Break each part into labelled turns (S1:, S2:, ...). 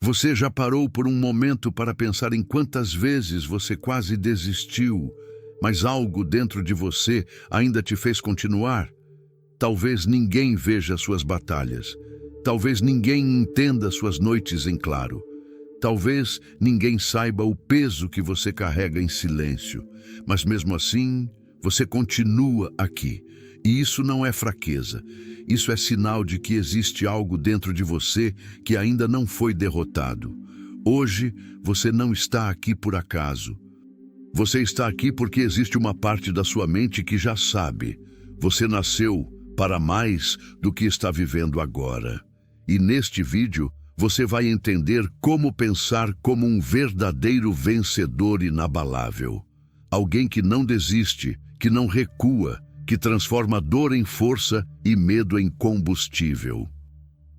S1: Você já parou por um momento para pensar em quantas vezes você quase desistiu, mas algo dentro de você ainda te fez continuar? Talvez ninguém veja suas batalhas. Talvez ninguém entenda suas noites em claro. Talvez ninguém saiba o peso que você carrega em silêncio. Mas mesmo assim, você continua aqui. E isso não é fraqueza. Isso é sinal de que existe algo dentro de você que ainda não foi derrotado. Hoje, você não está aqui por acaso. Você está aqui porque existe uma parte da sua mente que já sabe. Você nasceu para mais do que está vivendo agora. E neste vídeo, você vai entender como pensar como um verdadeiro vencedor inabalável. Alguém que não desiste, que não recua, que transforma dor em força e medo em combustível.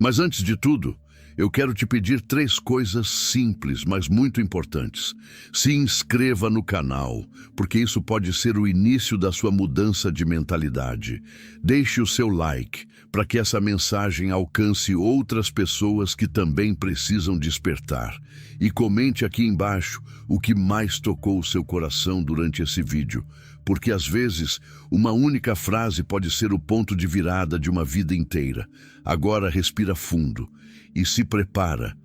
S1: Mas antes de tudo, eu quero te pedir 3 coisas simples, mas muito importantes. Se inscreva no canal, porque isso pode ser o início da sua mudança de mentalidade. Deixe o seu like, para que essa mensagem alcance outras pessoas que também precisam despertar. E comente aqui embaixo o que mais tocou o seu coração durante esse vídeo, porque às vezes uma única frase pode ser o ponto de virada de uma vida inteira. Agora respira fundo e se prepara,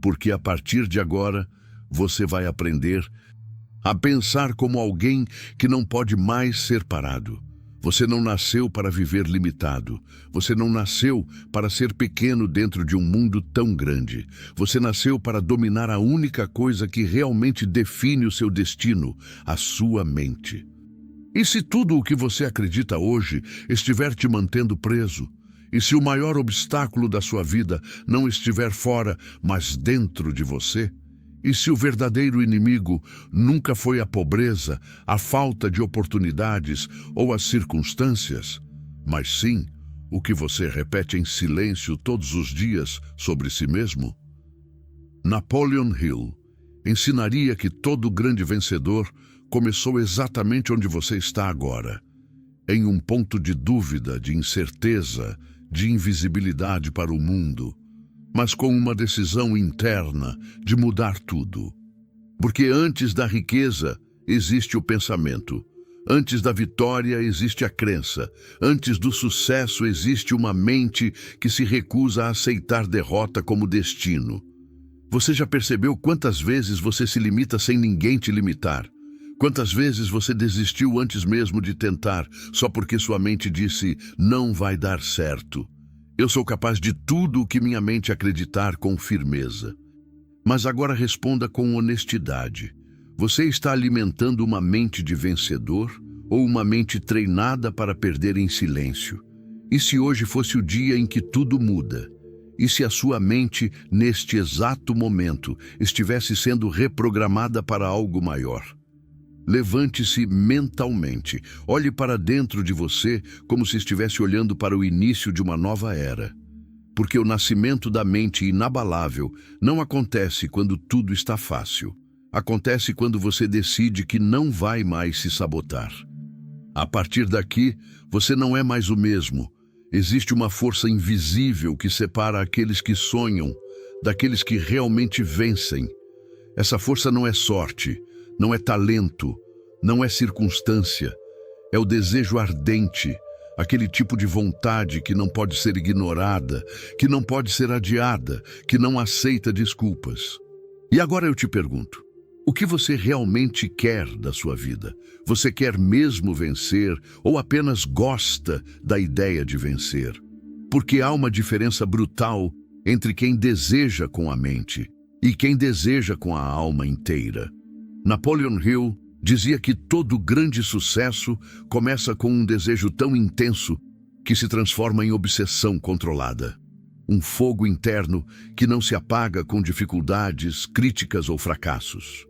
S1: porque a partir de agora você vai aprender a pensar como alguém que não pode mais ser parado. Você não nasceu para viver limitado. Você não nasceu para ser pequeno dentro de um mundo tão grande. Você nasceu para dominar a única coisa que realmente define o seu destino, a sua mente. E se tudo o que você acredita hoje estiver te mantendo preso? E se o maior obstáculo da sua vida não estiver fora, mas dentro de você? E se o verdadeiro inimigo nunca foi a pobreza, a falta de oportunidades ou as circunstâncias, mas sim o que você repete em silêncio todos os dias sobre si mesmo? Napoleon Hill ensinaria que todo grande vencedor começou exatamente onde você está agora, em um ponto de dúvida, de incerteza, de invisibilidade para o mundo, mas com uma decisão interna de mudar tudo. Porque antes da riqueza existe o pensamento, antes da vitória existe a crença, antes do sucesso existe uma mente que se recusa a aceitar derrota como destino. Você já percebeu quantas vezes você se limita sem ninguém te limitar? Quantas vezes você desistiu antes mesmo de tentar, só porque sua mente disse, não vai dar certo? Eu sou capaz de tudo o que minha mente acreditar com firmeza. Mas agora responda com honestidade. Você está alimentando uma mente de vencedor ou uma mente treinada para perder em silêncio? E se hoje fosse o dia em que tudo muda? E se a sua mente, neste exato momento, estivesse sendo reprogramada para algo maior? Levante-se mentalmente, olhe para dentro de você como se estivesse olhando para o início de uma nova era. Porque o nascimento da mente inabalável não acontece quando tudo está fácil. Acontece quando você decide que não vai mais se sabotar. A partir daqui, você não é mais o mesmo. Existe uma força invisível que separa aqueles que sonham daqueles que realmente vencem. Essa força não é sorte. Não é talento, não é circunstância, é o desejo ardente, aquele tipo de vontade que não pode ser ignorada, que não pode ser adiada, que não aceita desculpas. E agora eu te pergunto, o que você realmente quer da sua vida? Você quer mesmo vencer ou apenas gosta da ideia de vencer? Porque há uma diferença brutal entre quem deseja com a mente e quem deseja com a alma inteira. Napoleon Hill dizia que todo grande sucesso começa com um desejo tão intenso que se transforma em obsessão controlada. Um fogo interno que não se apaga com dificuldades, críticas ou fracassos.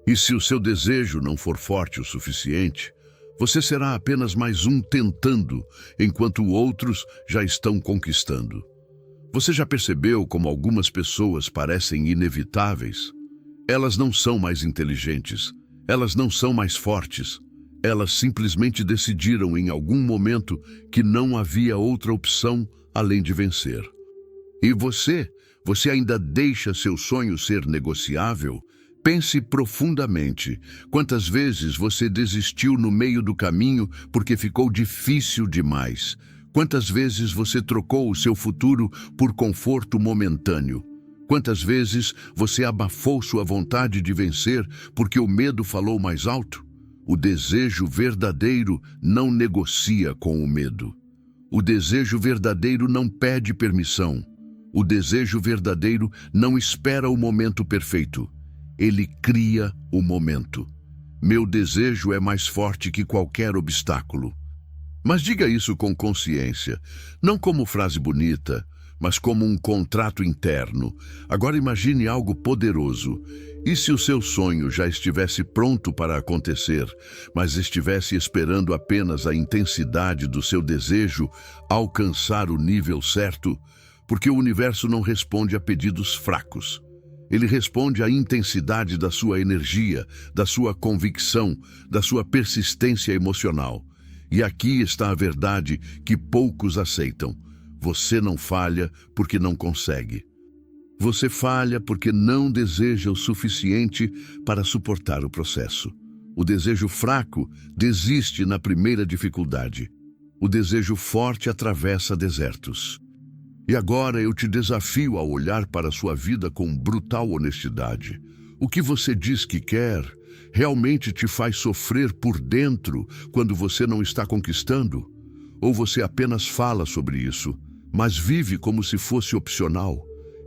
S1: E se o seu desejo não for forte o suficiente, você será apenas mais um tentando, enquanto outros já estão conquistando. Você já percebeu como algumas pessoas parecem inevitáveis? Elas não são mais inteligentes, elas não são mais fortes, elas simplesmente decidiram em algum momento que não havia outra opção além de vencer. E você ainda deixa seu sonho ser negociável? Pense profundamente. Quantas vezes você desistiu no meio do caminho porque ficou difícil demais? Quantas vezes você trocou o seu futuro por conforto momentâneo? Quantas vezes você abafou sua vontade de vencer porque o medo falou mais alto? O desejo verdadeiro não negocia com o medo. O desejo verdadeiro não pede permissão. O desejo verdadeiro não espera o momento perfeito. Ele cria o momento. Meu desejo é mais forte que qualquer obstáculo. Mas diga isso com consciência, não como frase bonita, mas como um contrato interno. Agora imagine algo poderoso. E se o seu sonho já estivesse pronto para acontecer, mas estivesse esperando apenas a intensidade do seu desejo alcançar o nível certo? Porque o universo não responde a pedidos fracos. Ele responde à intensidade da sua energia, da sua convicção, da sua persistência emocional. E aqui está a verdade que poucos aceitam. Você não falha porque não consegue. Você falha porque não deseja o suficiente para suportar o processo. O desejo fraco desiste na primeira dificuldade. O desejo forte atravessa desertos. E agora eu te desafio a olhar para a sua vida com brutal honestidade. O que você diz que quer realmente te faz sofrer por dentro quando você não está conquistando? Ou você apenas fala sobre isso, mas vive como se fosse opcional?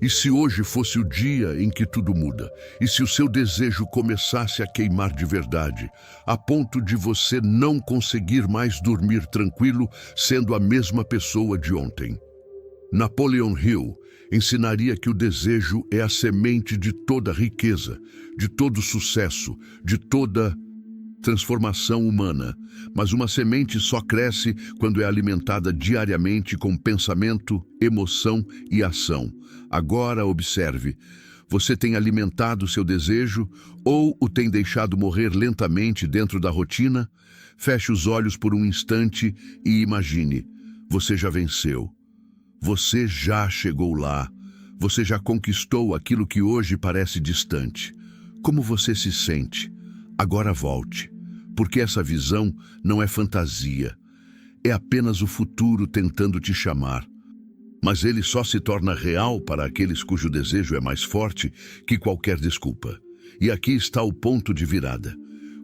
S1: E se hoje fosse o dia em que tudo muda? E se o seu desejo começasse a queimar de verdade, a ponto de você não conseguir mais dormir tranquilo sendo a mesma pessoa de ontem? Napoleon Hill ensinaria que o desejo é a semente de toda riqueza, de todo sucesso, de toda transformação humana. Mas uma semente só cresce quando é alimentada diariamente com pensamento, emoção e ação. Agora observe, você tem alimentado seu desejo ou o tem deixado morrer lentamente dentro da rotina? Feche os olhos por um instante e imagine, você já venceu. Você já chegou lá. Você já conquistou aquilo que hoje parece distante. Como você se sente? Agora volte, porque essa visão não é fantasia. É apenas o futuro tentando te chamar. Mas ele só se torna real para aqueles cujo desejo é mais forte que qualquer desculpa. E aqui está o ponto de virada.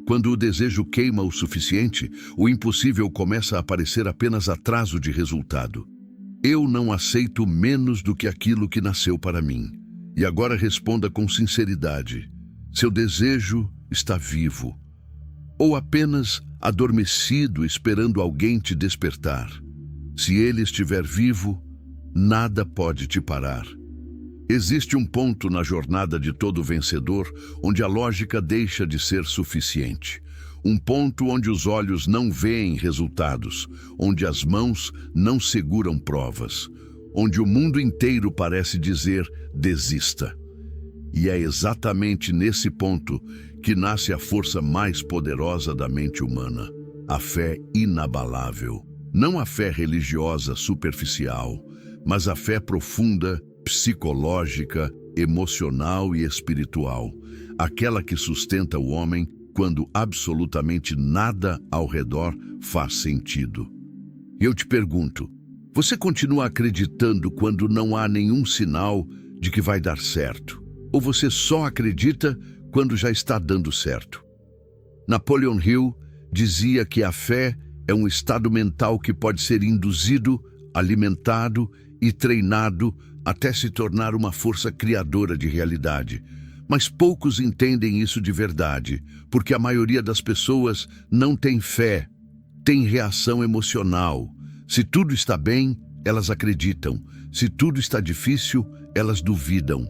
S1: Quando o desejo queima o suficiente, o impossível começa a aparecer apenas atraso de resultado. Eu não aceito menos do que aquilo que nasceu para mim. E agora responda com sinceridade. Seu desejo está vivo, ou apenas adormecido esperando alguém te despertar? Se ele estiver vivo, nada pode te parar. Existe um ponto na jornada de todo vencedor onde a lógica deixa de ser suficiente. Um ponto onde os olhos não veem resultados, onde as mãos não seguram provas, onde o mundo inteiro parece dizer desista. E é exatamente nesse ponto que nasce a força mais poderosa da mente humana, a fé inabalável. Não a fé religiosa superficial, mas a fé profunda, psicológica, emocional e espiritual, aquela que sustenta o homem quando absolutamente nada ao redor faz sentido. Eu te pergunto, você continua acreditando quando não há nenhum sinal de que vai dar certo? Ou você só acredita quando já está dando certo? Napoleon Hill dizia que a fé é um estado mental que pode ser induzido, alimentado e treinado até se tornar uma força criadora de realidade. Mas poucos entendem isso de verdade, porque a maioria das pessoas não tem fé, tem reação emocional. Se tudo está bem, elas acreditam. Se tudo está difícil, elas duvidam.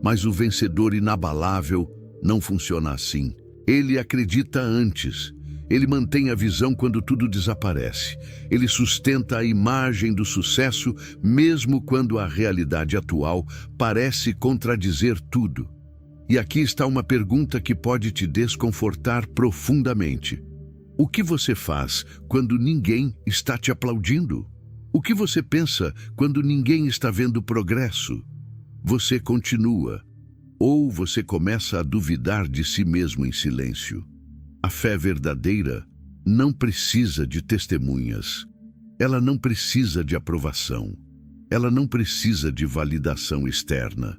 S1: Mas o vencedor inabalável não funciona assim. Ele acredita antes. Ele mantém a visão quando tudo desaparece. Ele sustenta a imagem do sucesso mesmo quando a realidade atual parece contradizer tudo. E aqui está uma pergunta que pode te desconfortar profundamente. O que você faz quando ninguém está te aplaudindo? O que você pensa quando ninguém está vendo progresso? Você continua, ou você começa a duvidar de si mesmo em silêncio. A fé verdadeira não precisa de testemunhas. Ela não precisa de aprovação. Ela não precisa de validação externa.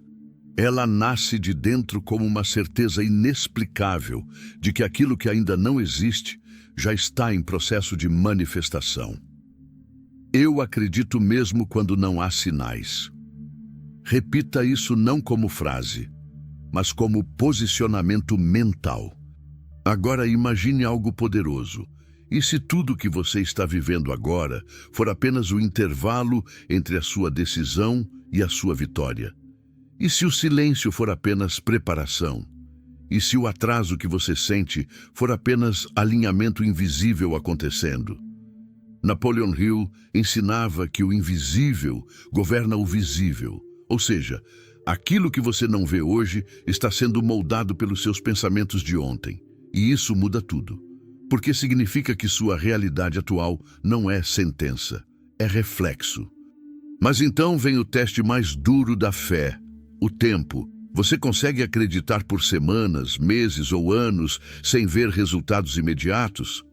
S1: Ela nasce de dentro como uma certeza inexplicável de que aquilo que ainda não existe já está em processo de manifestação. Eu acredito mesmo quando não há sinais. Repita isso não como frase, mas como posicionamento mental. Agora imagine algo poderoso. E se tudo que você está vivendo agora for apenas o intervalo entre a sua decisão e a sua vitória? E se o silêncio for apenas preparação? E se o atraso que você sente for apenas alinhamento invisível acontecendo? Napoleon Hill ensinava que o invisível governa o visível, ou seja, aquilo que você não vê hoje está sendo moldado pelos seus pensamentos de ontem. E isso muda tudo, porque significa que sua realidade atual não é sentença, é reflexo. Mas então vem o teste mais duro da fé, o tempo. Você consegue acreditar por semanas, meses ou anos sem ver resultados imediatos?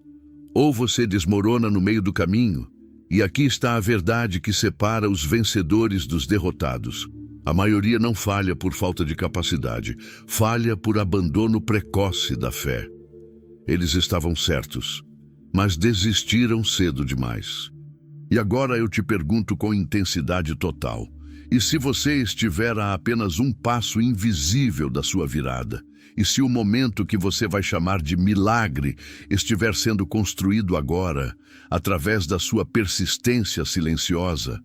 S1: Ou você desmorona no meio do caminho? E aqui está a verdade que separa os vencedores dos derrotados. A maioria não falha por falta de capacidade, falha por abandono precoce da fé. Eles estavam certos, mas desistiram cedo demais. E agora eu te pergunto com intensidade total: e se você estiver a apenas um passo invisível da sua virada? E se o momento que você vai chamar de milagre estiver sendo construído agora, através da sua persistência silenciosa?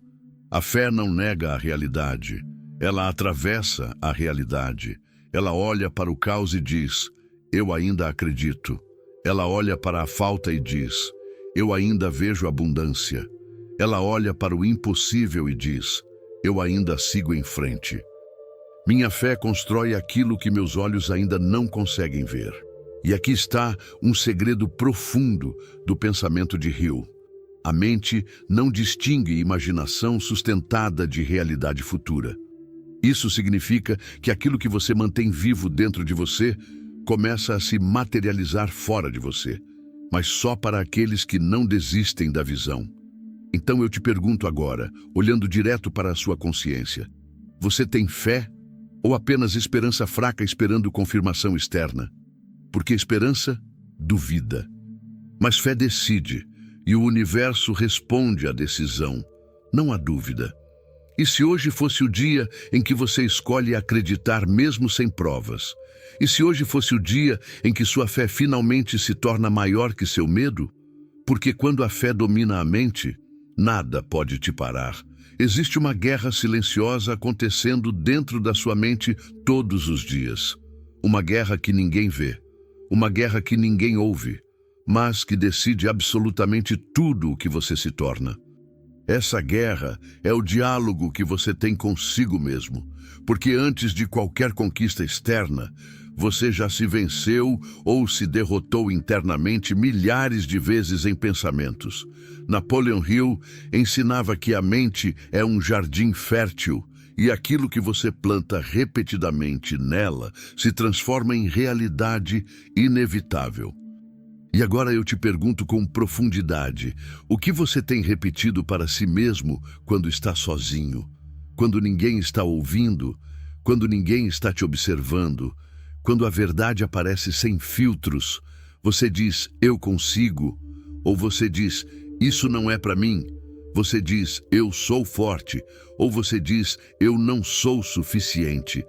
S1: A fé não nega a realidade, ela atravessa a realidade. Ela olha para o caos e diz: eu ainda acredito. Ela olha para a falta e diz: eu ainda vejo abundância. Ela olha para o impossível e diz: eu ainda sigo em frente. Minha fé constrói aquilo que meus olhos ainda não conseguem ver. E aqui está um segredo profundo do pensamento de Hill. A mente não distingue imaginação sustentada de realidade futura. Isso significa que aquilo que você mantém vivo dentro de você começa a se materializar fora de você, mas só para aqueles que não desistem da visão. Então eu te pergunto agora, olhando direto para a sua consciência: você tem fé ou apenas esperança fraca esperando confirmação externa? Porque esperança duvida, mas fé decide, e o universo responde à decisão, não há dúvida. E se hoje fosse o dia em que você escolhe acreditar mesmo sem provas? E se hoje fosse o dia em que sua fé finalmente se torna maior que seu medo? Porque quando a fé domina a mente, nada pode te parar. Existe uma guerra silenciosa acontecendo dentro da sua mente todos os dias. Uma guerra que ninguém vê, uma guerra que ninguém ouve, mas que decide absolutamente tudo o que você se torna. Essa guerra é o diálogo que você tem consigo mesmo, porque antes de qualquer conquista externa, você já se venceu ou se derrotou internamente milhares de vezes em pensamentos. Napoleon Hill ensinava que a mente é um jardim fértil e aquilo que você planta repetidamente nela se transforma em realidade inevitável. E agora eu te pergunto com profundidade: o que você tem repetido para si mesmo quando está sozinho? Quando ninguém está ouvindo? Quando ninguém está te observando? Quando a verdade aparece sem filtros? Você diz: eu consigo? Ou você diz: isso não é para mim? Você diz: eu sou forte? Ou você diz: eu não sou suficiente?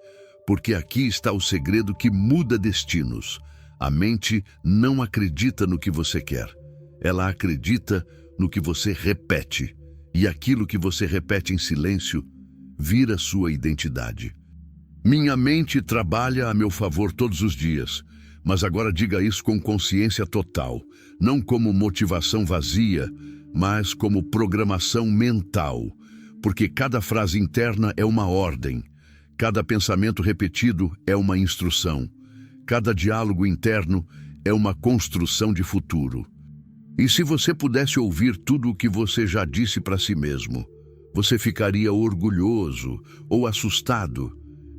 S1: Porque aqui está o segredo que muda destinos. A mente não acredita no que você quer. Ela acredita no que você repete. E aquilo que você repete em silêncio vira sua identidade. Minha mente trabalha a meu favor todos os dias, mas agora diga isso com consciência total, não como motivação vazia, mas como programação mental, porque cada frase interna é uma ordem, cada pensamento repetido é uma instrução, cada diálogo interno é uma construção de futuro. E se você pudesse ouvir tudo o que você já disse para si mesmo, você ficaria orgulhoso ou assustado?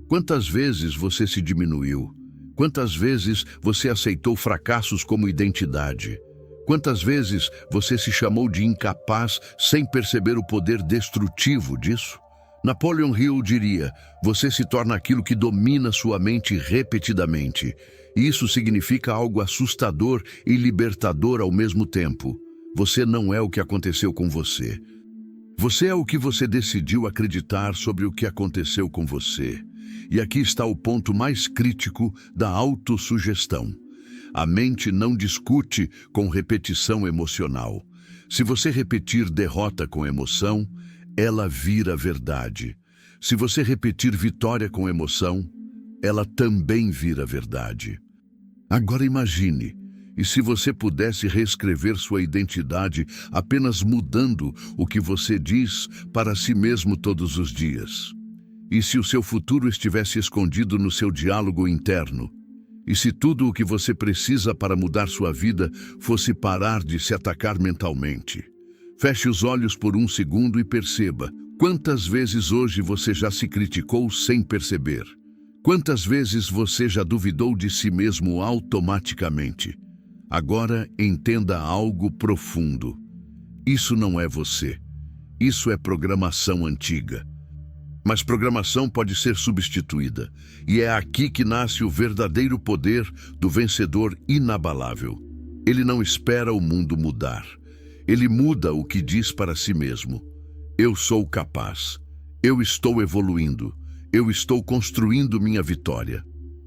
S1: Quantas vezes você se diminuiu? Quantas vezes você aceitou fracassos como identidade? Quantas vezes você se chamou de incapaz sem perceber o poder destrutivo disso? Napoleon Hill diria: você se torna aquilo que domina sua mente repetidamente. E isso significa algo assustador e libertador ao mesmo tempo. Você não é o que aconteceu com você. Você é o que você decidiu acreditar sobre o que aconteceu com você. E aqui está o ponto mais crítico da autossugestão. A mente não discute com repetição emocional. Se você repetir derrota com emoção, ela vira verdade. Se você repetir vitória com emoção, ela também vira verdade. Agora imagine, e se você pudesse reescrever sua identidade apenas mudando o que você diz para si mesmo todos os dias? E se o seu futuro estivesse escondido no seu diálogo interno? E se tudo o que você precisa para mudar sua vida fosse parar de se atacar mentalmente? Feche os olhos por um segundo e perceba quantas vezes hoje você já se criticou sem perceber. Quantas vezes você já duvidou de si mesmo automaticamente? Agora entenda algo profundo. Isso não é você. Isso é programação antiga. Mas programação pode ser substituída. E é aqui que nasce o verdadeiro poder do vencedor inabalável. Ele não espera o mundo mudar. Ele muda o que diz para si mesmo. Eu sou capaz. Eu estou evoluindo. Eu estou construindo minha vitória.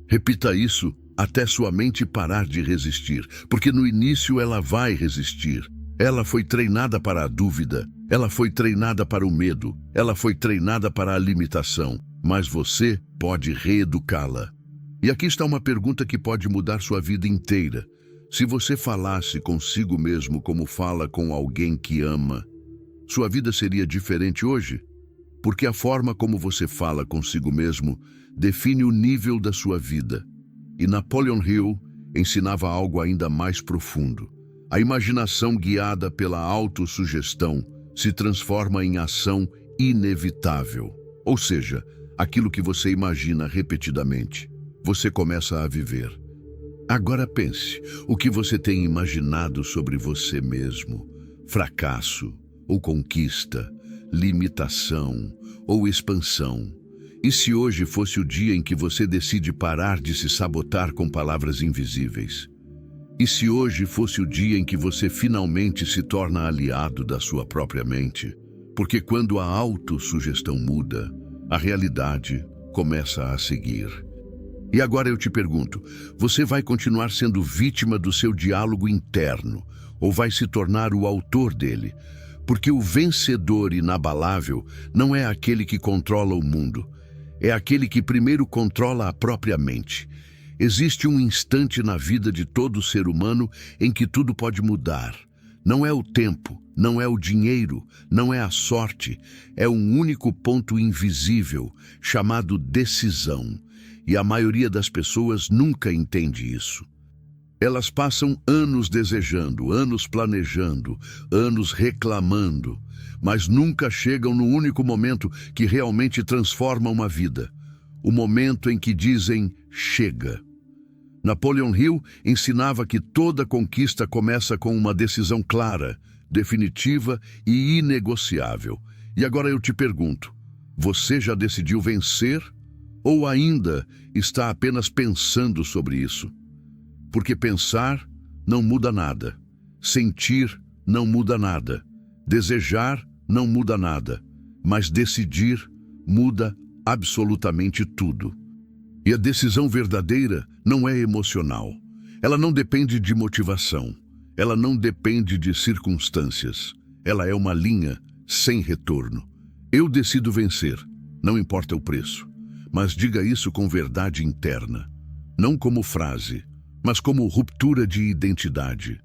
S1: Repita isso até sua mente parar de resistir, porque no início ela vai resistir. Ela foi treinada para a dúvida, ela foi treinada para o medo, ela foi treinada para a limitação, mas você pode reeducá-la. E aqui está uma pergunta que pode mudar sua vida inteira. Se você falasse consigo mesmo como fala com alguém que ama, sua vida seria diferente hoje? Porque a forma como você fala consigo mesmo define o nível da sua vida. E Napoleon Hill ensinava algo ainda mais profundo. A imaginação guiada pela autossugestão se transforma em ação inevitável. Ou seja, aquilo que você imagina repetidamente, você começa a viver. Agora pense, o que você tem imaginado sobre você mesmo? Fracasso ou conquista? Limitação ou expansão? E se hoje fosse o dia em que você decide parar de se sabotar com palavras invisíveis? E se hoje fosse o dia em que você finalmente se torna aliado da sua própria mente? Porque quando a autossugestão muda, a realidade começa a seguir. E agora eu te pergunto, você vai continuar sendo vítima do seu diálogo interno ou vai se tornar o autor dele? Porque o vencedor inabalável não é aquele que controla o mundo, é aquele que primeiro controla a própria mente. Existe um instante na vida de todo ser humano em que tudo pode mudar. Não é o tempo, não é o dinheiro, não é a sorte, é um único ponto invisível, chamado decisão. E a maioria das pessoas nunca entende isso. Elas passam anos desejando, anos planejando, anos reclamando, mas nunca chegam no único momento que realmente transforma uma vida. O momento em que dizem, chega. Napoleon Hill ensinava que toda conquista começa com uma decisão clara, definitiva e inegociável. E agora eu te pergunto, você já decidiu vencer ou ainda está apenas pensando sobre isso? Porque pensar não muda nada, sentir não muda nada, desejar não muda nada, mas decidir muda absolutamente tudo. E a decisão verdadeira não é emocional. Ela não depende de motivação. Ela não depende de circunstâncias. Ela é uma linha sem retorno. Eu decido vencer, não importa o preço. Mas diga isso com verdade interna. Não como frase, mas como ruptura de identidade.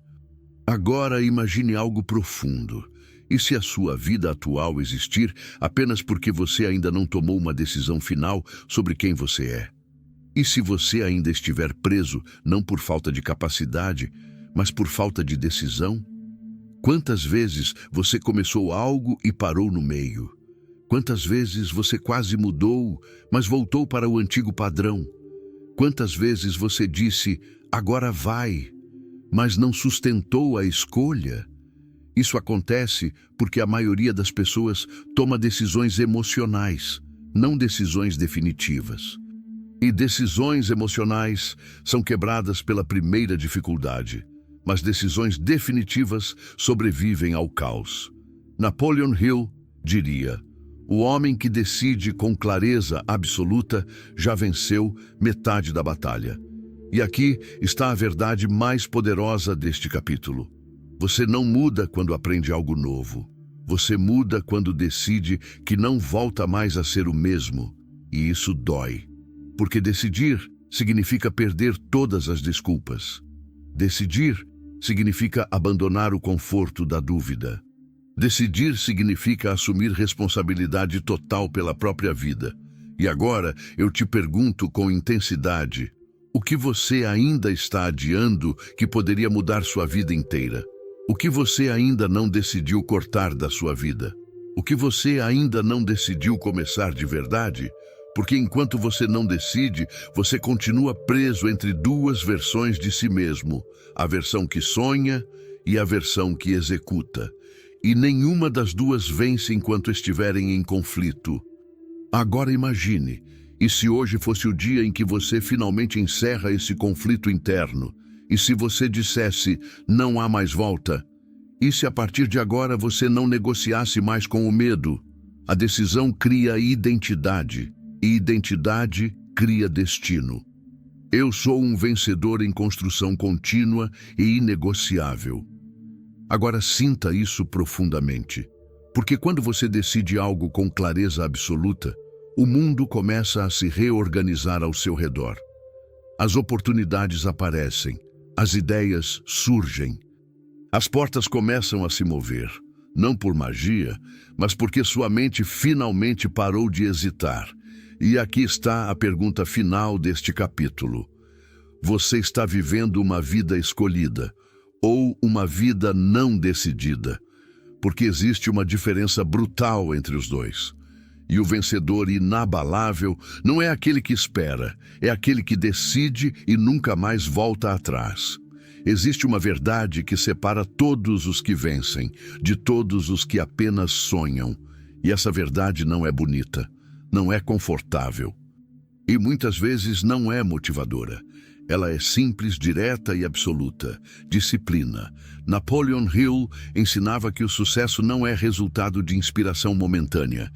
S1: Agora imagine algo profundo. E se a sua vida atual existir apenas porque você ainda não tomou uma decisão final sobre quem você é? E se você ainda estiver preso, não por falta de capacidade, mas por falta de decisão? Quantas vezes você começou algo e parou no meio? Quantas vezes você quase mudou, mas voltou para o antigo padrão? Quantas vezes você disse, agora vai, mas não sustentou a escolha? Isso acontece porque a maioria das pessoas toma decisões emocionais, não decisões definitivas. E decisões emocionais são quebradas pela primeira dificuldade, mas decisões definitivas sobrevivem ao caos. Napoleon Hill diria: o homem que decide com clareza absoluta já venceu metade da batalha. E aqui está a verdade mais poderosa deste capítulo. Você não muda quando aprende algo novo. Você muda quando decide que não volta mais a ser o mesmo. E isso dói. Porque decidir significa perder todas as desculpas. Decidir significa abandonar o conforto da dúvida. Decidir significa assumir responsabilidade total pela própria vida. E agora eu te pergunto com intensidade: o que você ainda está adiando que poderia mudar sua vida inteira? O que você ainda não decidiu cortar da sua vida? O que você ainda não decidiu começar de verdade? Porque enquanto você não decide, você continua preso entre duas versões de si mesmo, a versão que sonha e a versão que executa. E nenhuma das duas vence enquanto estiverem em conflito. Agora imagine, e se hoje fosse o dia em que você finalmente encerra esse conflito interno? E se você dissesse, não há mais volta? E se a partir de agora você não negociasse mais com o medo? A decisão cria identidade, e identidade cria destino. Eu sou um vencedor em construção contínua e inegociável. Agora sinta isso profundamente, porque quando você decide algo com clareza absoluta, o mundo começa a se reorganizar ao seu redor. As oportunidades aparecem, as ideias surgem. As portas começam a se mover, não por magia, mas porque sua mente finalmente parou de hesitar. E aqui está a pergunta final deste capítulo. Você está vivendo uma vida escolhida ou uma vida não decidida? Porque existe uma diferença brutal entre os dois. E o vencedor inabalável não é aquele que espera, é aquele que decide e nunca mais volta atrás. Existe uma verdade que separa todos os que vencem de todos os que apenas sonham. E essa verdade não é bonita, não é confortável. E muitas vezes não é motivadora. Ela é simples, direta e absoluta. Disciplina. Napoleon Hill ensinava que o sucesso não é resultado de inspiração momentânea,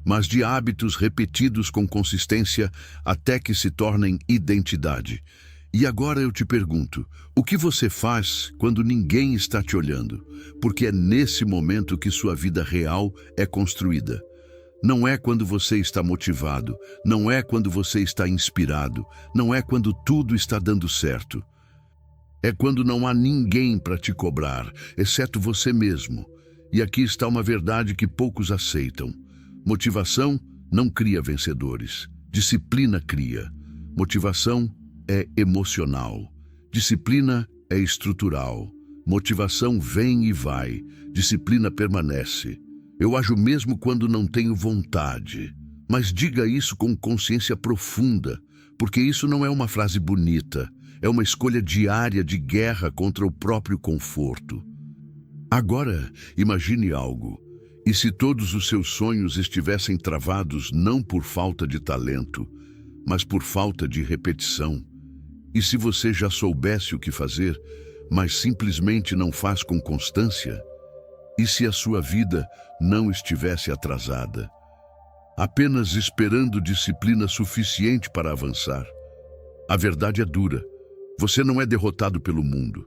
S1: mas de hábitos repetidos com consistência até que se tornem identidade. E agora eu te pergunto, o que você faz quando ninguém está te olhando? Porque é nesse momento que sua vida real é construída. Não é quando você está motivado, não é quando você está inspirado, não é quando tudo está dando certo. É quando não há ninguém para te cobrar, exceto você mesmo. E aqui está uma verdade que poucos aceitam. Motivação não cria vencedores. Disciplina cria. Motivação é emocional. Disciplina é estrutural. Motivação vem e vai. Disciplina permanece. Eu ajo mesmo quando não tenho vontade. Mas diga isso com consciência profunda, porque isso não é uma frase bonita. É uma escolha diária de guerra contra o próprio conforto. Agora, imagine algo. E se todos os seus sonhos estivessem travados não por falta de talento, mas por falta de repetição? E se você já soubesse o que fazer, mas simplesmente não faz com constância? E se a sua vida não estivesse atrasada, apenas esperando disciplina suficiente para avançar? A verdade é dura. Você não é derrotado pelo mundo.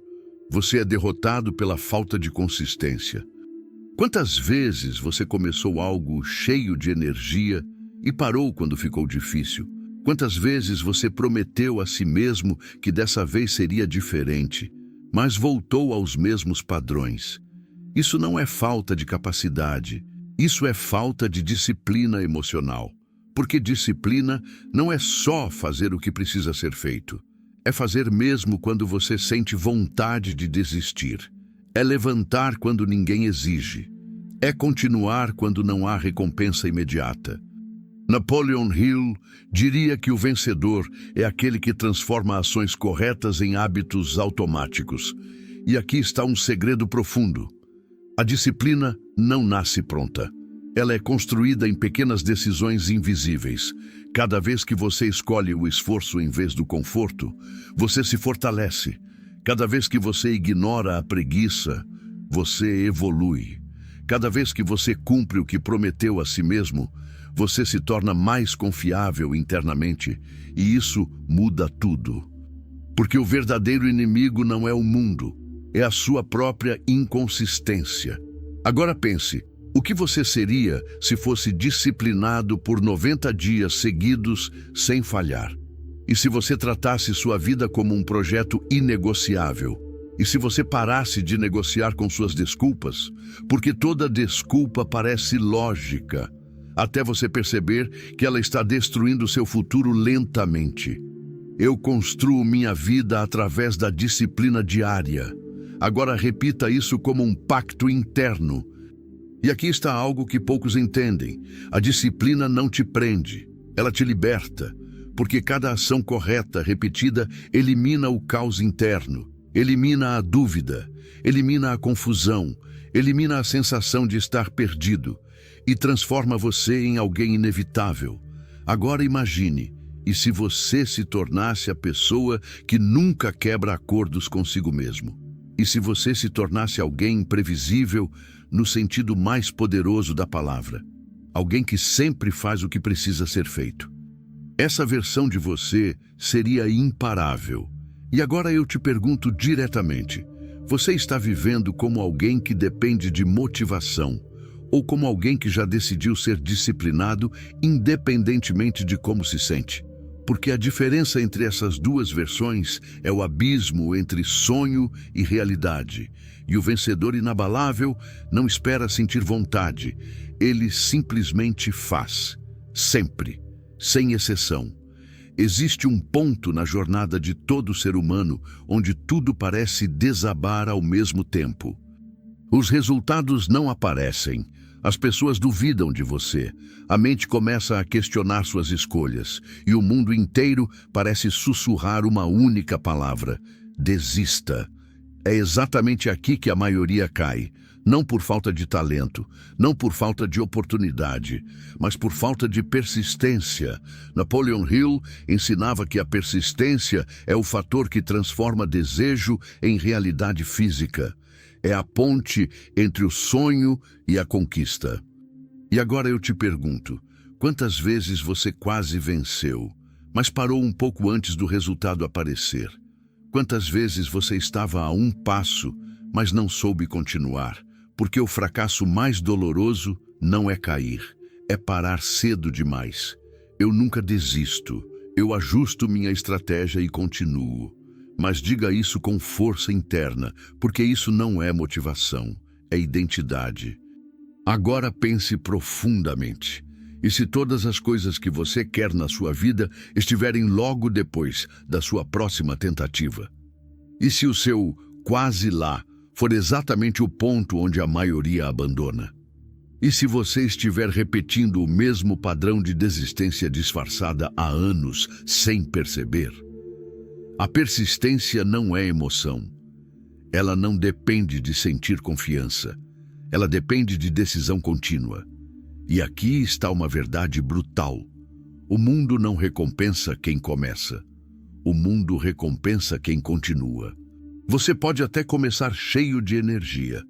S1: Você é derrotado pela falta de consistência. Quantas vezes você começou algo cheio de energia e parou quando ficou difícil? Quantas vezes você prometeu a si mesmo que dessa vez seria diferente, mas voltou aos mesmos padrões? Isso não é falta de capacidade, isso é falta de disciplina emocional. Porque disciplina não é só fazer o que precisa ser feito. É fazer mesmo quando você sente vontade de desistir. É levantar quando ninguém exige. É continuar quando não há recompensa imediata. Napoleon Hill diria que o vencedor é aquele que transforma ações corretas em hábitos automáticos. E aqui está um segredo profundo. A disciplina não nasce pronta. Ela é construída em pequenas decisões invisíveis. Cada vez que você escolhe o esforço em vez do conforto, você se fortalece. Cada vez que você ignora a preguiça, você evolui. Cada vez que você cumpre o que prometeu a si mesmo, você se torna mais confiável internamente, e isso muda tudo. Porque o verdadeiro inimigo não é o mundo, é a sua própria inconsistência. Agora pense, o que você seria se fosse disciplinado por 90 dias seguidos sem falhar? E se você tratasse sua vida como um projeto inegociável? E se você parasse de negociar com suas desculpas? Porque toda desculpa parece lógica, até você perceber que ela está destruindo seu futuro lentamente. Eu construo minha vida através da disciplina diária. Agora repita isso como um pacto interno. E aqui está algo que poucos entendem. A disciplina não te prende, ela te liberta, porque cada ação correta, repetida, elimina o caos interno, elimina a dúvida, elimina a confusão, elimina a sensação de estar perdido e transforma você em alguém inevitável. Agora imagine, e se você se tornasse a pessoa que nunca quebra acordos consigo mesmo? E se você se tornasse alguém imprevisível no sentido mais poderoso da palavra? Alguém que sempre faz o que precisa ser feito. Essa versão de você seria imparável. E agora eu te pergunto diretamente, você está vivendo como alguém que depende de motivação ou como alguém que já decidiu ser disciplinado independentemente de como se sente? Porque a diferença entre essas duas versões é o abismo entre sonho e realidade. E o vencedor inabalável não espera sentir vontade, ele simplesmente faz, sempre, sem exceção. Existe um ponto na jornada de todo ser humano onde tudo parece desabar ao mesmo tempo. Os resultados não aparecem. As pessoas duvidam de você, a mente começa a questionar suas escolhas e o mundo inteiro parece sussurrar uma única palavra: desista. É exatamente aqui que a maioria cai, não por falta de talento, não por falta de oportunidade, mas por falta de persistência. Napoleon Hill ensinava que a persistência é o fator que transforma desejo em realidade física. É a ponte entre o sonho e a conquista. E agora eu te pergunto, quantas vezes você quase venceu, mas parou um pouco antes do resultado aparecer? Quantas vezes você estava a um passo, mas não soube continuar? Porque o fracasso mais doloroso não é cair, é parar cedo demais. Eu nunca desisto, eu ajusto minha estratégia e continuo. Mas diga isso com força interna, porque isso não é motivação, é identidade. Agora pense profundamente. E se todas as coisas que você quer na sua vida estiverem logo depois da sua próxima tentativa? E se o seu quase lá for exatamente o ponto onde a maioria abandona? E se você estiver repetindo o mesmo padrão de desistência disfarçada há anos sem perceber? A persistência não é emoção. Ela não depende de sentir confiança. Ela depende de decisão contínua. E aqui está uma verdade brutal. O mundo não recompensa quem começa. O mundo recompensa quem continua. Você pode até começar cheio de energia,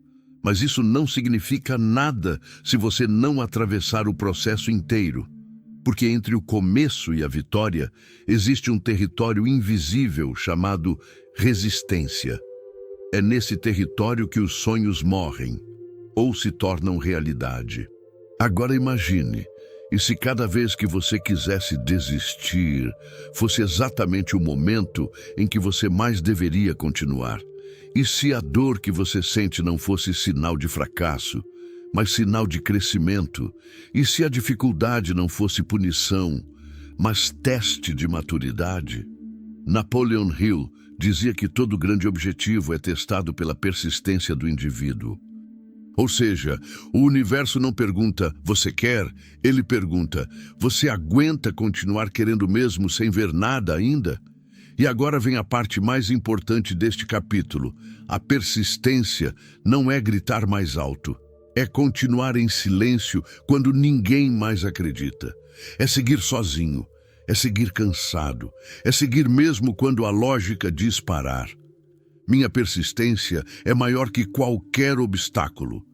S1: mas isso não significa nada se você não atravessar o processo inteiro. Porque entre o começo e a vitória existe um território invisível chamado resistência. É nesse território que os sonhos morrem ou se tornam realidade. Agora imagine, e se cada vez que você quisesse desistir, fosse exatamente o momento em que você mais deveria continuar? E se a dor que você sente não fosse sinal de fracasso, mas sinal de crescimento? E se a dificuldade não fosse punição, mas teste de maturidade? Napoleon Hill dizia que todo grande objetivo é testado pela persistência do indivíduo. Ou seja, o universo não pergunta, você quer? Ele pergunta, você aguenta continuar querendo mesmo sem ver nada ainda? E agora vem a parte mais importante deste capítulo. A persistência não é gritar mais alto. É continuar em silêncio quando ninguém mais acredita. É seguir sozinho. É seguir cansado. É seguir mesmo quando a lógica diz parar. Minha persistência é maior que qualquer obstáculo.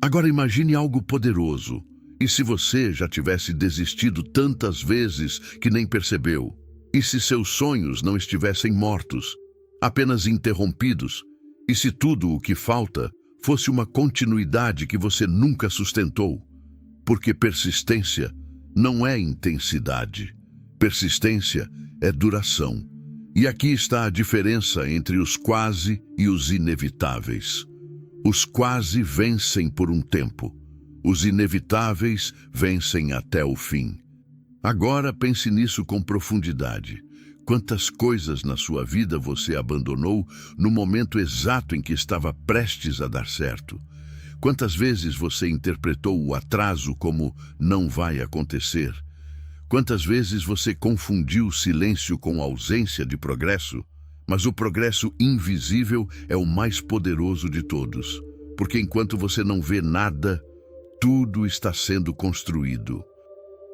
S1: Agora imagine algo poderoso. E se você já tivesse desistido tantas vezes que nem percebeu? E se seus sonhos não estivessem mortos, apenas interrompidos? E se tudo o que falta fosse uma continuidade que você nunca sustentou? Porque persistência não é intensidade. Persistência é duração. E aqui está a diferença entre os quase e os inevitáveis. Os quase vencem por um tempo. Os inevitáveis vencem até o fim. Agora pense nisso com profundidade. Quantas coisas na sua vida você abandonou no momento exato em que estava prestes a dar certo? Quantas vezes você interpretou o atraso como não vai acontecer? Quantas vezes você confundiu o silêncio com a ausência de progresso? Mas o progresso invisível é o mais poderoso de todos, porque enquanto você não vê nada, tudo está sendo construído.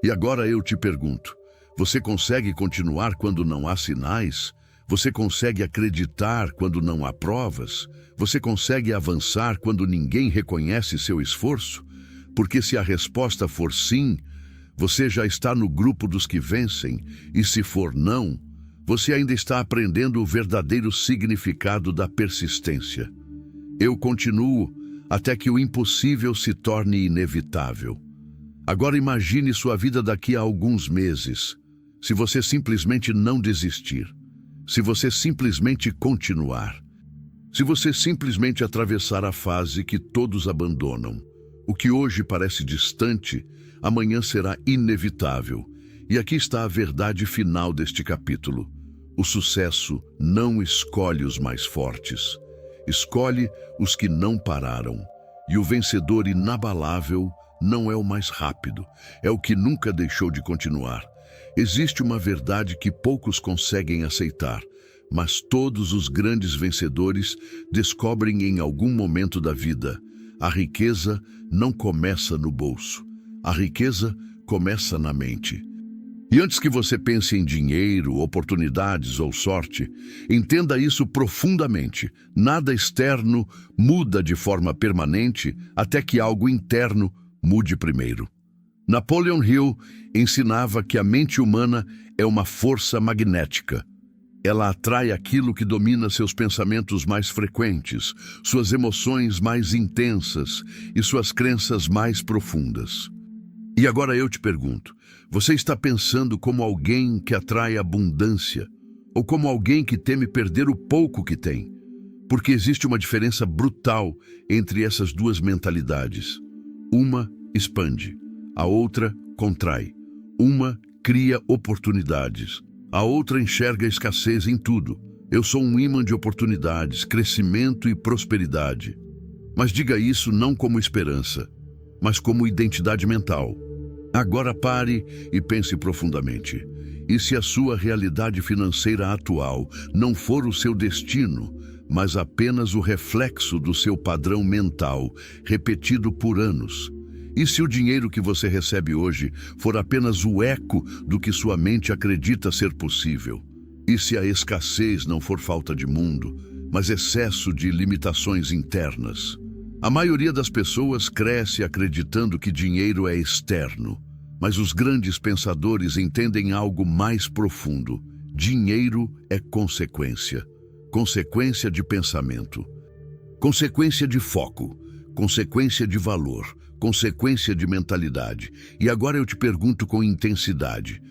S1: E agora eu te pergunto, você consegue continuar quando não há sinais? Você consegue acreditar quando não há provas? Você consegue avançar quando ninguém reconhece seu esforço? Porque se a resposta for sim, você já está no grupo dos que vencem, e se for não, você ainda está aprendendo o verdadeiro significado da persistência. Eu continuo até que o impossível se torne inevitável. Agora imagine sua vida daqui a alguns meses. Se você simplesmente não desistir. Se você simplesmente continuar. Se você simplesmente atravessar a fase que todos abandonam. O que hoje parece distante, amanhã será inevitável. E aqui está a verdade final deste capítulo. O sucesso não escolhe os mais fortes. Escolhe os que não pararam. E o vencedor inabalável não é o mais rápido, é o que nunca deixou de continuar. Existe uma verdade que poucos conseguem aceitar, mas todos os grandes vencedores descobrem em algum momento da vida. A riqueza não começa no bolso. A riqueza começa na mente. E antes que você pense em dinheiro, oportunidades ou sorte, entenda isso profundamente. Nada externo muda de forma permanente até que algo interno mude primeiro. Napoleon Hill ensinava que a mente humana é uma força magnética. Ela atrai aquilo que domina seus pensamentos mais frequentes, suas emoções mais intensas e suas crenças mais profundas. E agora eu te pergunto, você está pensando como alguém que atrai abundância ou como alguém que teme perder o pouco que tem? Porque existe uma diferença brutal entre essas duas mentalidades. Uma expande, a outra contrai. Uma cria oportunidades, a outra enxerga escassez em tudo. Eu sou um imã de oportunidades, crescimento e prosperidade. Mas diga isso não como esperança, mas como identidade mental. Agora pare e pense profundamente. E se a sua realidade financeira atual não for o seu destino, mas apenas o reflexo do seu padrão mental, repetido por anos? E se o dinheiro que você recebe hoje for apenas o eco do que sua mente acredita ser possível? E se a escassez não for falta de mundo, mas excesso de limitações internas? A maioria das pessoas cresce acreditando que dinheiro é externo, mas os grandes pensadores entendem algo mais profundo. Dinheiro é consequência. Consequência de pensamento. Consequência de foco. Consequência de valor. Consequência de mentalidade. E agora eu te pergunto com intensidade: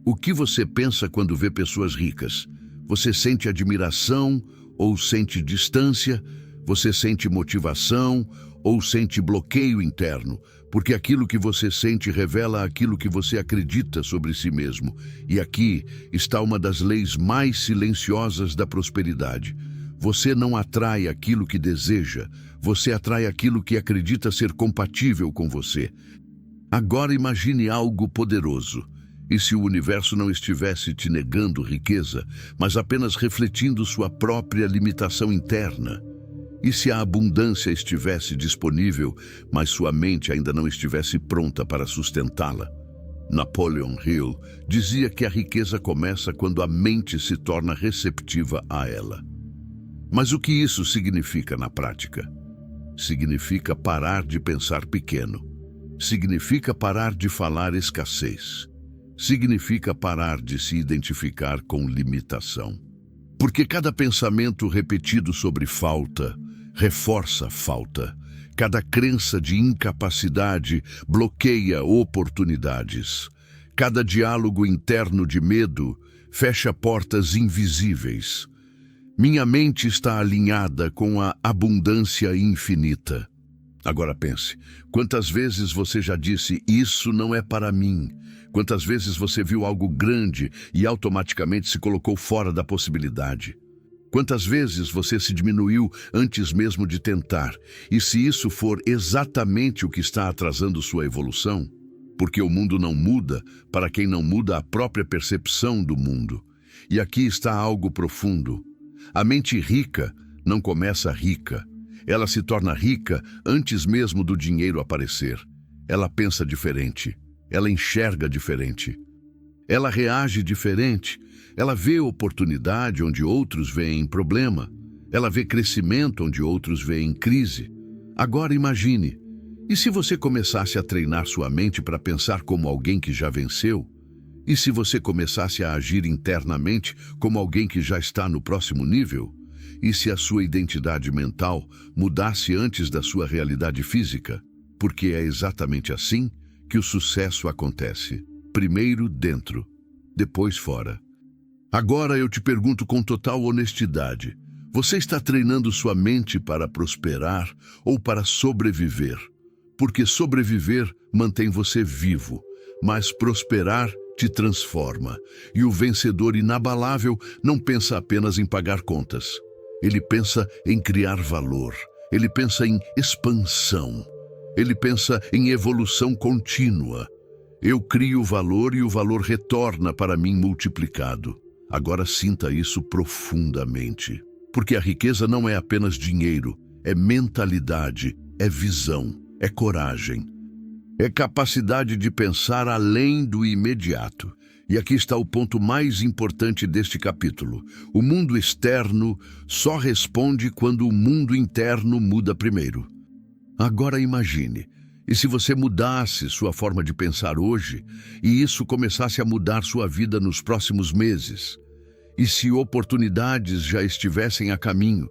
S1: o que você pensa quando vê pessoas ricas? Você sente admiração ou sente distância? Você sente motivação ou sente bloqueio interno? Porque aquilo que você sente revela aquilo que você acredita sobre si mesmo. E aqui está uma das leis mais silenciosas da prosperidade. Você não atrai aquilo que deseja, você atrai aquilo que acredita ser compatível com você. Agora imagine algo poderoso. E se o universo não estivesse te negando riqueza, mas apenas refletindo sua própria limitação interna? E se a abundância estivesse disponível, mas sua mente ainda não estivesse pronta para sustentá-la? Napoleon Hill dizia que a riqueza começa quando a mente se torna receptiva a ela. Mas o que isso significa na prática? Significa parar de pensar pequeno. Significa parar de falar escassez. Significa parar de se identificar com limitação. Porque cada pensamento repetido sobre falta reforça a falta. Cada crença de incapacidade bloqueia oportunidades. Cada diálogo interno de medo fecha portas invisíveis. Minha mente está alinhada com a abundância infinita. Agora pense, quantas vezes você já disse, isso não é para mim? Quantas vezes você viu algo grande e automaticamente se colocou fora da possibilidade? Quantas vezes você se diminuiu antes mesmo de tentar? E se isso for exatamente o que está atrasando sua evolução? Porque o mundo não muda para quem não muda a própria percepção do mundo. E aqui está algo profundo. A mente rica não começa rica. Ela se torna rica antes mesmo do dinheiro aparecer. Ela pensa diferente. Ela enxerga diferente. Ela reage diferente. Ela vê oportunidade onde outros veem problema. Ela vê crescimento onde outros veem crise. Agora imagine, e se você começasse a treinar sua mente para pensar como alguém que já venceu? E se você começasse a agir internamente como alguém que já está no próximo nível? E se a sua identidade mental mudasse antes da sua realidade física? Porque é exatamente assim que o sucesso acontece. Primeiro dentro, depois fora. Agora eu te pergunto com total honestidade, você está treinando sua mente para prosperar ou para sobreviver? Porque sobreviver mantém você vivo, mas prosperar te transforma. E o vencedor inabalável não pensa apenas em pagar contas. Ele pensa em criar valor. Ele pensa em expansão. Ele pensa em evolução contínua. Eu crio valor e o valor retorna para mim multiplicado. Agora sinta isso profundamente. Porque a riqueza não é apenas dinheiro, é mentalidade, é visão, é coragem. É capacidade de pensar além do imediato. E aqui está o ponto mais importante deste capítulo. O mundo externo só responde quando o mundo interno muda primeiro. Agora imagine, e se você mudasse sua forma de pensar hoje, e isso começasse a mudar sua vida nos próximos meses? E se oportunidades já estivessem a caminho,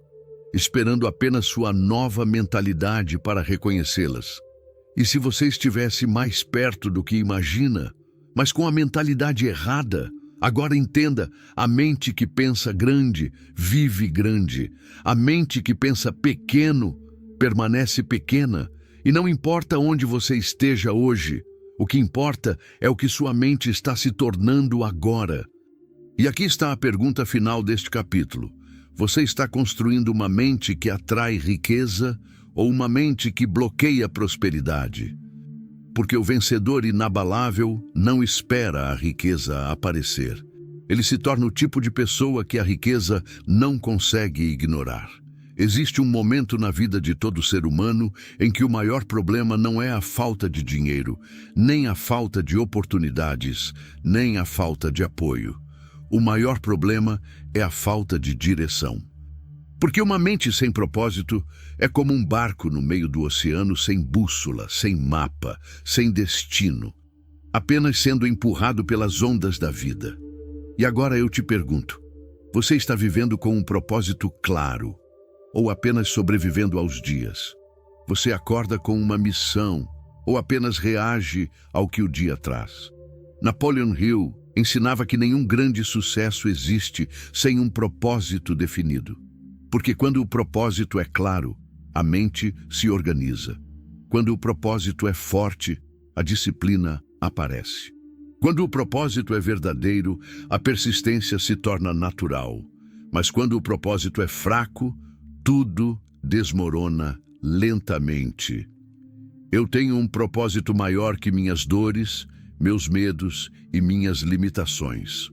S1: esperando apenas sua nova mentalidade para reconhecê-las? E se você estivesse mais perto do que imagina, mas com a mentalidade errada? Agora entenda, a mente que pensa grande, vive grande. A mente que pensa pequeno, permanece pequena. E não importa onde você esteja hoje, o que importa é o que sua mente está se tornando agora. E aqui está a pergunta final deste capítulo. Você está construindo uma mente que atrai riqueza ou uma mente que bloqueia a prosperidade? Porque o vencedor inabalável não espera a riqueza aparecer. Ele se torna o tipo de pessoa que a riqueza não consegue ignorar. Existe um momento na vida de todo ser humano em que o maior problema não é a falta de dinheiro, nem a falta de oportunidades, nem a falta de apoio. O maior problema é a falta de direção. Porque uma mente sem propósito é como um barco no meio do oceano sem bússola, sem mapa, sem destino, apenas sendo empurrado pelas ondas da vida. E agora eu te pergunto, você está vivendo com um propósito claro ou apenas sobrevivendo aos dias? Você acorda com uma missão ou apenas reage ao que o dia traz? Napoleon Hill ensinava que nenhum grande sucesso existe sem um propósito definido. Porque quando o propósito é claro, a mente se organiza. Quando o propósito é forte, a disciplina aparece. Quando o propósito é verdadeiro, a persistência se torna natural. Mas quando o propósito é fraco, tudo desmorona lentamente. Eu tenho um propósito maior que minhas dores, meus medos e minhas limitações.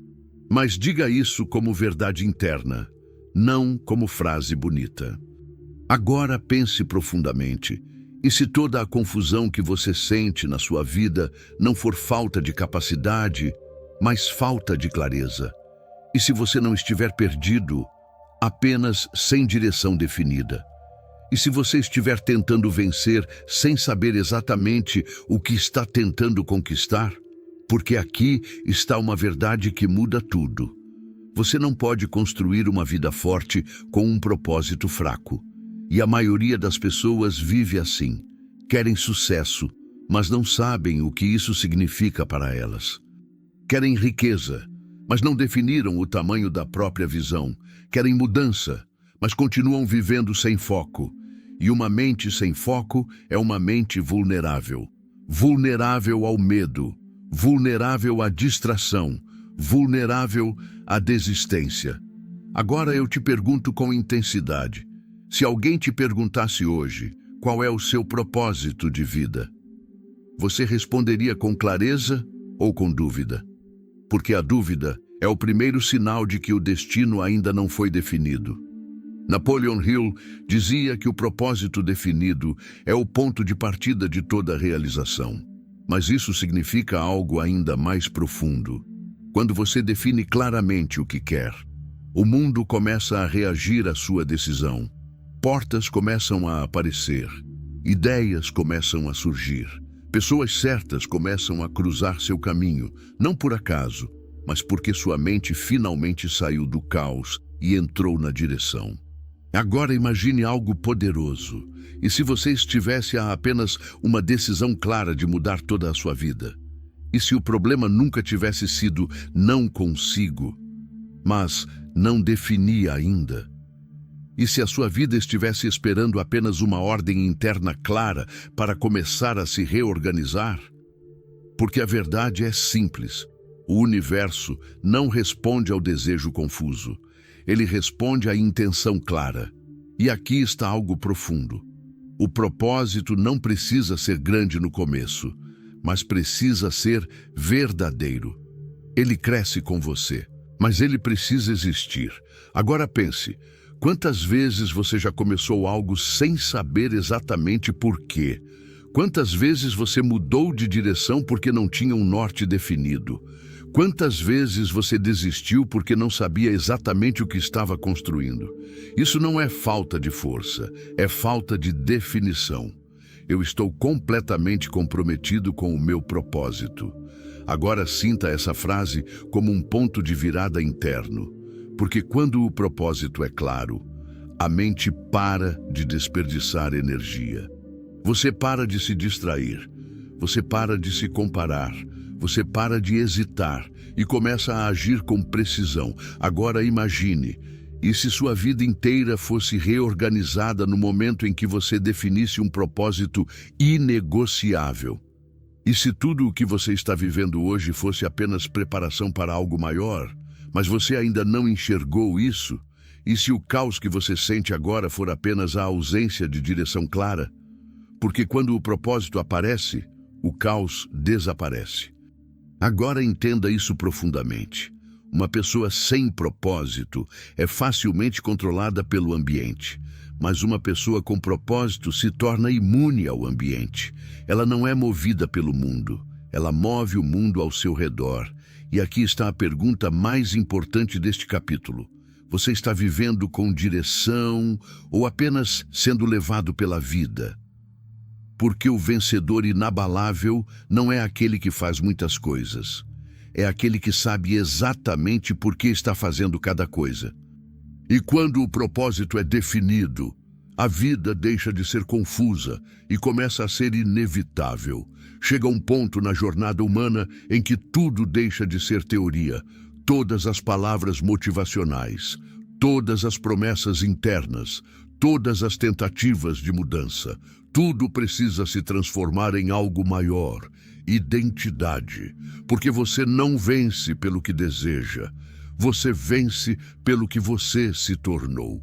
S1: Mas diga isso como verdade interna, não como frase bonita. Agora pense profundamente. E se toda a confusão que você sente na sua vida não for falta de capacidade, mas falta de clareza? E se você não estiver perdido, apenas sem direção definida? E se você estiver tentando vencer sem saber exatamente o que está tentando conquistar? Porque aqui está uma verdade que muda tudo. Você não pode construir uma vida forte com um propósito fraco. E a maioria das pessoas vive assim. Querem sucesso, mas não sabem o que isso significa para elas. Querem riqueza, mas não definiram o tamanho da própria visão. Querem mudança, mas continuam vivendo sem foco. E uma mente sem foco é uma mente vulnerável. Vulnerável ao medo, vulnerável à distração, vulnerável à desistência. Agora eu te pergunto com intensidade. Se alguém te perguntasse hoje qual é o seu propósito de vida, você responderia com clareza ou com dúvida? Porque a dúvida é o primeiro sinal de que o destino ainda não foi definido. Napoleon Hill dizia que o propósito definido é o ponto de partida de toda realização. Mas isso significa algo ainda mais profundo. Quando você define claramente o que quer, o mundo começa a reagir à sua decisão. Portas começam a aparecer, ideias começam a surgir, pessoas certas começam a cruzar seu caminho, não por acaso, mas porque sua mente finalmente saiu do caos e entrou na direção. Agora imagine algo poderoso. E se você estivesse a apenas uma decisão clara de mudar toda a sua vida? E se o problema nunca tivesse sido não consigo, mas não defini ainda? E se a sua vida estivesse esperando apenas uma ordem interna clara para começar a se reorganizar? Porque a verdade é simples. O universo não responde ao desejo confuso. Ele responde à intenção clara. E aqui está algo profundo. O propósito não precisa ser grande no começo, mas precisa ser verdadeiro. Ele cresce com você, mas ele precisa existir. Agora pense. Quantas vezes você já começou algo sem saber exatamente por quê? Quantas vezes você mudou de direção porque não tinha um norte definido? Quantas vezes você desistiu porque não sabia exatamente o que estava construindo? Isso não é falta de força, é falta de definição. Eu estou completamente comprometido com o meu propósito. Agora sinta essa frase como um ponto de virada interno. Porque quando o propósito é claro, a mente para de desperdiçar energia. Você para de se distrair, você para de se comparar, você para de hesitar e começa a agir com precisão. Agora imagine, e se sua vida inteira fosse reorganizada no momento em que você definisse um propósito inegociável? E se tudo o que você está vivendo hoje fosse apenas preparação para algo maior? Mas você ainda não enxergou isso? E se o caos que você sente agora for apenas a ausência de direção clara? Porque quando o propósito aparece, o caos desaparece. Agora entenda isso profundamente. Uma pessoa sem propósito é facilmente controlada pelo ambiente. Mas uma pessoa com propósito se torna imune ao ambiente. Ela não é movida pelo mundo. Ela move o mundo ao seu redor. E aqui está a pergunta mais importante deste capítulo. Você está vivendo com direção ou apenas sendo levado pela vida? Porque o vencedor inabalável não é aquele que faz muitas coisas. É aquele que sabe exatamente por que está fazendo cada coisa. E quando o propósito é definido, a vida deixa de ser confusa e começa a ser inevitável. Chega um ponto na jornada humana em que tudo deixa de ser teoria. Todas as palavras motivacionais, todas as promessas internas, todas as tentativas de mudança, Tudo precisa se transformar em algo maior, identidade, porque você não vence pelo que deseja, você vence pelo que você se tornou.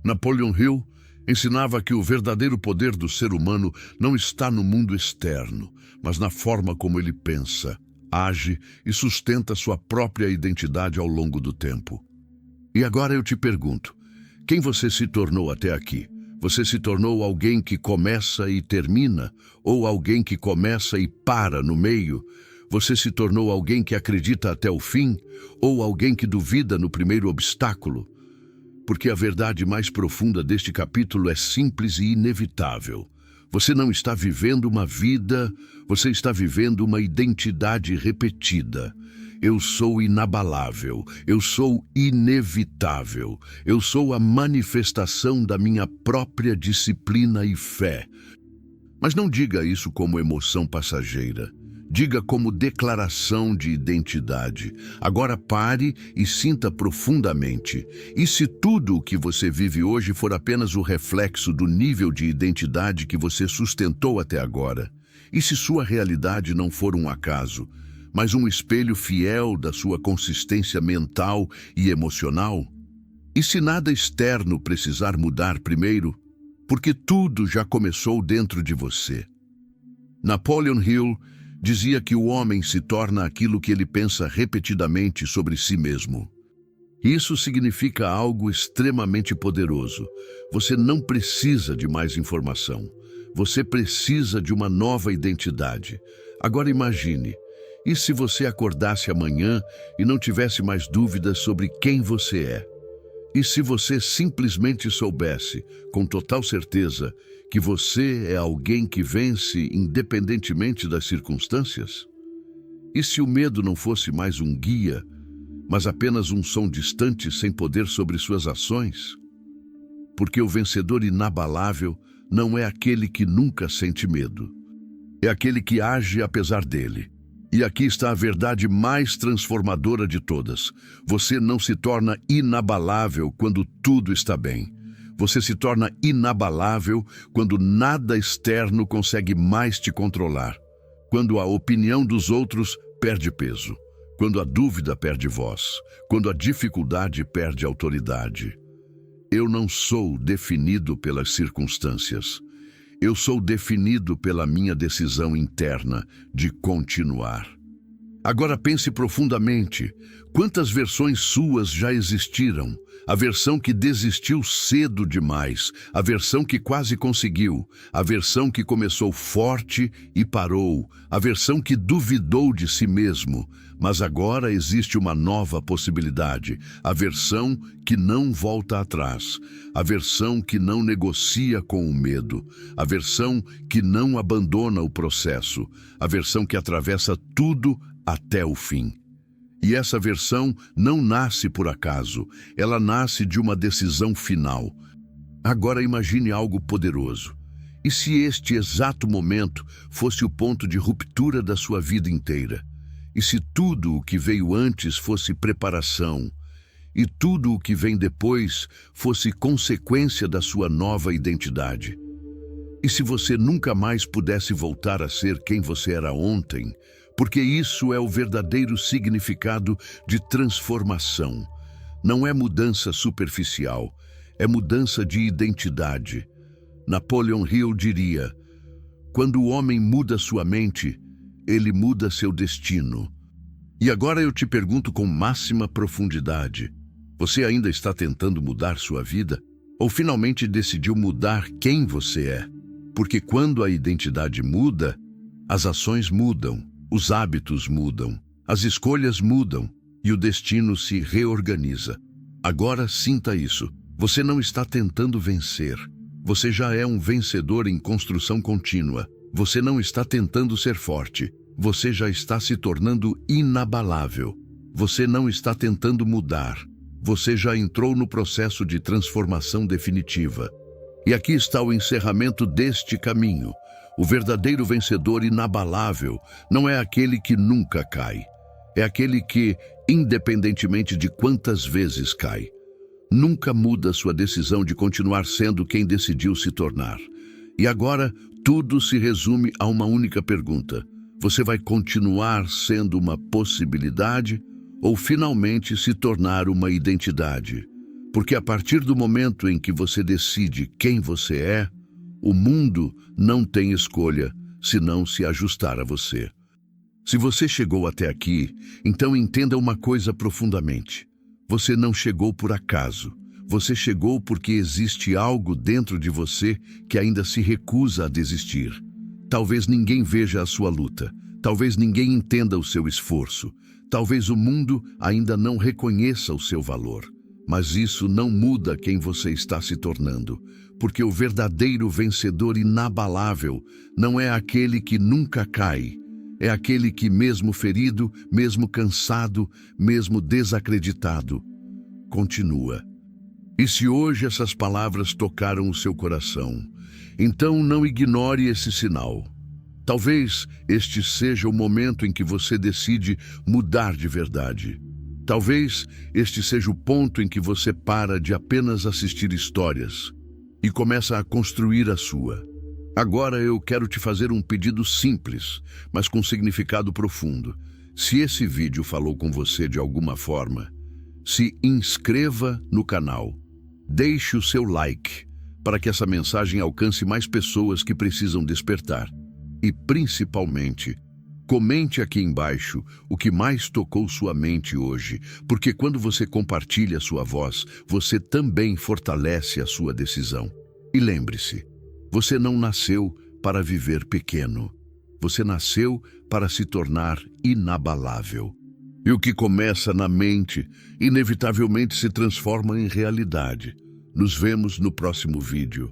S1: Napoleon Hill ensinava que o verdadeiro poder do ser humano não está no mundo externo, mas na forma como ele pensa, age e sustenta sua própria identidade ao longo do tempo. E agora eu te pergunto, quem você se tornou até aqui? Você se tornou alguém que começa e termina, ou alguém que começa e para no meio? Você se tornou alguém que acredita até o fim, ou alguém que duvida no primeiro obstáculo? Porque a verdade mais profunda deste capítulo é simples e inevitável. Você não está vivendo uma vida, você está vivendo uma identidade repetida. Eu sou inabalável, eu sou inevitável, eu sou a manifestação da minha própria disciplina e fé. Mas não diga isso como emoção passageira. Diga como declaração de identidade. Agora pare e sinta profundamente. E se tudo o que você vive hoje for apenas o reflexo do nível de identidade que você sustentou até agora? E se sua realidade não for um acaso, mas um espelho fiel da sua consistência mental e emocional? E se nada externo precisar mudar primeiro? Porque tudo já começou dentro de você. Napoleon Hill dizia que o homem se torna aquilo que ele pensa repetidamente sobre si mesmo. Isso significa algo extremamente poderoso. Você não precisa de mais informação. Você precisa de uma nova identidade. Agora imagine, e se você acordasse amanhã e não tivesse mais dúvidas sobre quem você é? E se você simplesmente soubesse, com total certeza, que você é alguém que vence independentemente das circunstâncias? E se o medo não fosse mais um guia, mas apenas um som distante sem poder sobre suas ações? Porque o vencedor inabalável não é aquele que nunca sente medo. É aquele que age apesar dele. E aqui está a verdade mais transformadora de todas. Você não se torna inabalável quando tudo está bem. Você se torna inabalável quando nada externo consegue mais te controlar. Quando a opinião dos outros perde peso. Quando a dúvida perde voz. Quando a dificuldade perde autoridade. Eu não sou definido pelas circunstâncias. Eu sou definido pela minha decisão interna de continuar. Agora pense profundamente. Quantas versões suas já existiram? A versão que desistiu cedo demais, a versão que quase conseguiu, a versão que começou forte e parou, a versão que duvidou de si mesmo. Mas agora existe uma nova possibilidade, a versão que não volta atrás, a versão que não negocia com o medo, a versão que não abandona o processo, a versão que atravessa tudo até o fim. E essa versão não nasce por acaso, ela nasce de uma decisão final. Agora imagine algo poderoso. E se este exato momento fosse o ponto de ruptura da sua vida inteira? E se tudo o que veio antes fosse preparação? E tudo o que vem depois fosse consequência da sua nova identidade? E se você nunca mais pudesse voltar a ser quem você era ontem? Porque isso é o verdadeiro significado de transformação. Não é mudança superficial, é mudança de identidade. Napoleon Hill diria: quando o homem muda sua mente, ele muda seu destino. E agora eu te pergunto com máxima profundidade: você ainda está tentando mudar sua vida? Ou finalmente decidiu mudar quem você é? Porque quando a identidade muda, as ações mudam. Os hábitos mudam, as escolhas mudam e o destino se reorganiza. Agora sinta isso. Você não está tentando vencer. Você já é um vencedor em construção contínua. Você não está tentando ser forte. Você já está se tornando inabalável. Você não está tentando mudar. Você já entrou no processo de transformação definitiva. E aqui está o encerramento deste caminho. O verdadeiro vencedor inabalável não é aquele que nunca cai. É aquele que, independentemente de quantas vezes cai, nunca muda sua decisão de continuar sendo quem decidiu se tornar. E agora, tudo se resume a uma única pergunta. Você vai continuar sendo uma possibilidade ou finalmente se tornar uma identidade? Porque a partir do momento em que você decide quem você é, o mundo não tem escolha senão se ajustar a você. Se você chegou até aqui, então entenda uma coisa profundamente. Você não chegou por acaso. Você chegou porque existe algo dentro de você que ainda se recusa a desistir. Talvez ninguém veja a sua luta. Talvez ninguém entenda o seu esforço. Talvez o mundo ainda não reconheça o seu valor. Mas isso não muda quem você está se tornando, porque o verdadeiro vencedor inabalável não é aquele que nunca cai, é aquele que, mesmo ferido, mesmo cansado, mesmo desacreditado, continua. E se hoje essas palavras tocaram o seu coração, então não ignore esse sinal. Talvez este seja o momento em que você decide mudar de verdade. Talvez este seja o ponto em que você para de apenas assistir histórias e começa a construir a sua. Agora eu quero te fazer um pedido simples, mas com significado profundo. Se esse vídeo falou com você de alguma forma, se inscreva no canal. Deixe o seu like para que essa mensagem alcance mais pessoas que precisam despertar. E, principalmente, comente aqui embaixo o que mais tocou sua mente hoje, porque quando você compartilha sua voz, você também fortalece a sua decisão. E lembre-se, você não nasceu para viver pequeno. Você nasceu para se tornar inabalável. E o que começa na mente, inevitavelmente se transforma em realidade. Nos vemos no próximo vídeo.